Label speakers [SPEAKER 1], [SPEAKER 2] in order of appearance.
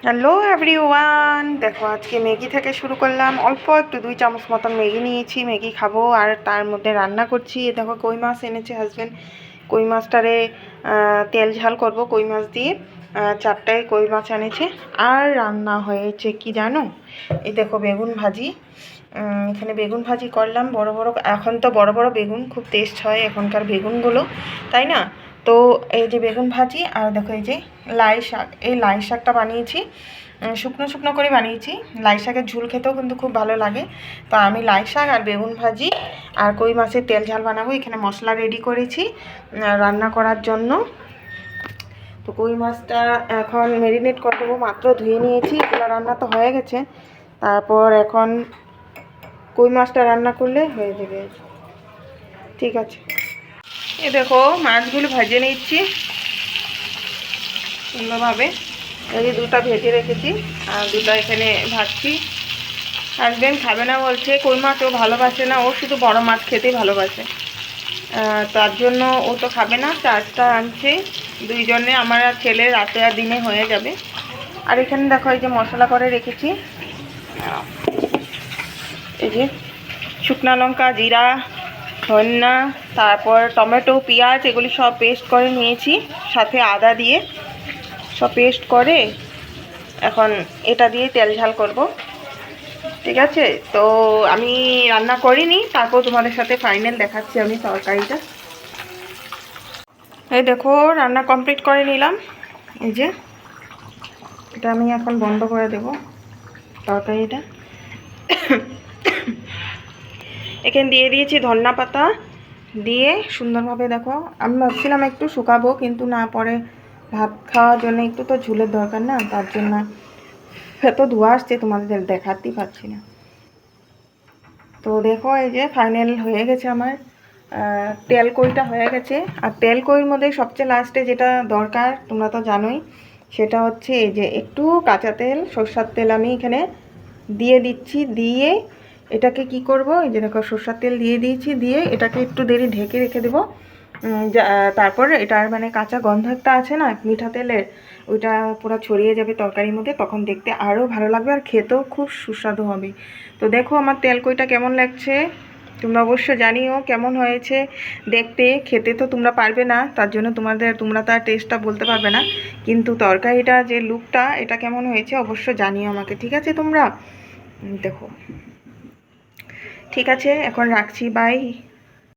[SPEAKER 1] Hello everyone, দেখো আজকে Maggi থেকে শুরু করলাম। অল্প একটু 2 চামচ মতন ম্যাগি নিয়েছি, ম্যাগি খাবো। আর তার মধ্যে রান্না করছি। দেখো কই মাছ এনেছে হাজব্যান্ড। কই মাছটারে তেল ঝাল করব কই মাছ দিয়ে। 4টায় কই মাছ এনেছে। আর রান্না হয়েছে কি জানো, এই দেখো বেগুন ভাজি। এখানে বেগুন ভাজি করলাম বড় বড়। এখন তো বড় বড় বেগুন খুব টেস্ট হয় এখনকার বেগুনগুলো, তাই না? তো এই যে বেগুন ভাজি, আর দেখো এই যে লাই শাক। এই লাই শাকটা বানিয়েছি শুকনো শুকনো করে বানিয়েছি। লাই শাকের ঝোল খেতেও কিন্তু খুব ভালো লাগে। তো আমি লাই শাক আর বেগুন ভাজি আর কই মাছের তেল ঝাল বানাবো। এখানে মশলা রেডি করেছি রান্না করার জন্য। তো কই মাছটা এখন ম্যারিনেট করে দেবো। মাত্র ধুয়ে নিয়েছি, এগুলো রান্না তো হয়ে গেছে। তারপর এখন কই মাছটা রান্না করলে হয়ে যাবে। ঠিক আছে, এ দেখো মাছগুলো ভেজে নিচ্ছি সুন্দরভাবে। এই যে 2টা ভেজে রেখেছি আর 2টা এখানে ভাজছি। হাজব্যান্ড খাবে না বলছে, কই মাছ ও ভালোবাসে না, ও শুধু বড় মাছ খেতেই ভালোবাসে। তার জন্য ও তো খাবে না। 4টা আনছে, 2জনে, আমার আর ছেলে, রাতে আর দিনে হয়ে যাবে। আর এখানে দেখো এই যে মশলা করে রেখেছি। এই যে শুকনো লঙ্কা, জিরা, ধনিয়া, তারপর টমেটো, পেঁয়াজ, এগুলি সব পেস্ট করে নিয়েছি, সাথে আদা দিয়ে সব পেস্ট করে এখন এটা দিয়ে তেল ঝাল করব। ঠিক আছে, তো আমি রান্না করিনি, তারপর তোমাদের সাথে ফাইনাল দেখাচ্ছি আমি তরকারিটা। এই দেখো রান্না কমপ্লিট করে নিলাম। এই যে এটা আমি এখন বন্ধ করে দেব তরকারিটা। এখানে দিয়ে দিয়েছি ধনিয়া পাতা দিয়ে সুন্দরভাবে। দেখো আমি ভাবছিলাম একটু শুকাবো, কিন্তু না, পরে ভাত খাওয়ার জন্য একটু তো ঝুলের দরকার না, তার জন্য এত ধোয়া আসছে তোমাদের দেখাতেই পাচ্ছি না। তো দেখো এই যে ফাইনাল হয়ে গেছে আমার তেল কইটা হয়ে গেছে। আর তেল কইয়ের মধ্যে সবচেয়ে লাস্টে যেটা দরকার তোমরা তো জানোই, সেটা হচ্ছে এই যে একটু কাঁচা তেল, সরষের তেল আমি এখানে দিয়ে দিচ্ছি। দিয়ে এটাকে কি করব, এই যে দেখো সরষের তেল দিয়ে দিয়েছি, দিয়ে এটাকে একটু দেরি ঢেকে রেখে দেবো। তারপর এটার মানে কাঁচা গন্ধ একটা আছে না মিঠা তেলের, ওইটা পুরো ছড়িয়ে যাবে তরকারির মধ্যে, তখন দেখতে আরও ভালো লাগবে আর খেতেও খুব সুস্বাদু হবে। তো দেখো আমার তেল কইটা কেমন লাগছে, তোমরা অবশ্য জানিও কেমন হয়েছে দেখতে। খেতে তো তোমরা পারবে না, তার জন্য তোমরা তার টেস্টটা বলতে পারবে না, কিন্তু তরকারিটা যে লুকটা এটা কেমন হয়েছে অবশ্য জানিও আমাকে। ঠিক আছে তোমরা দেখো। ঠিক আছে, এখন রাখছি, বাই।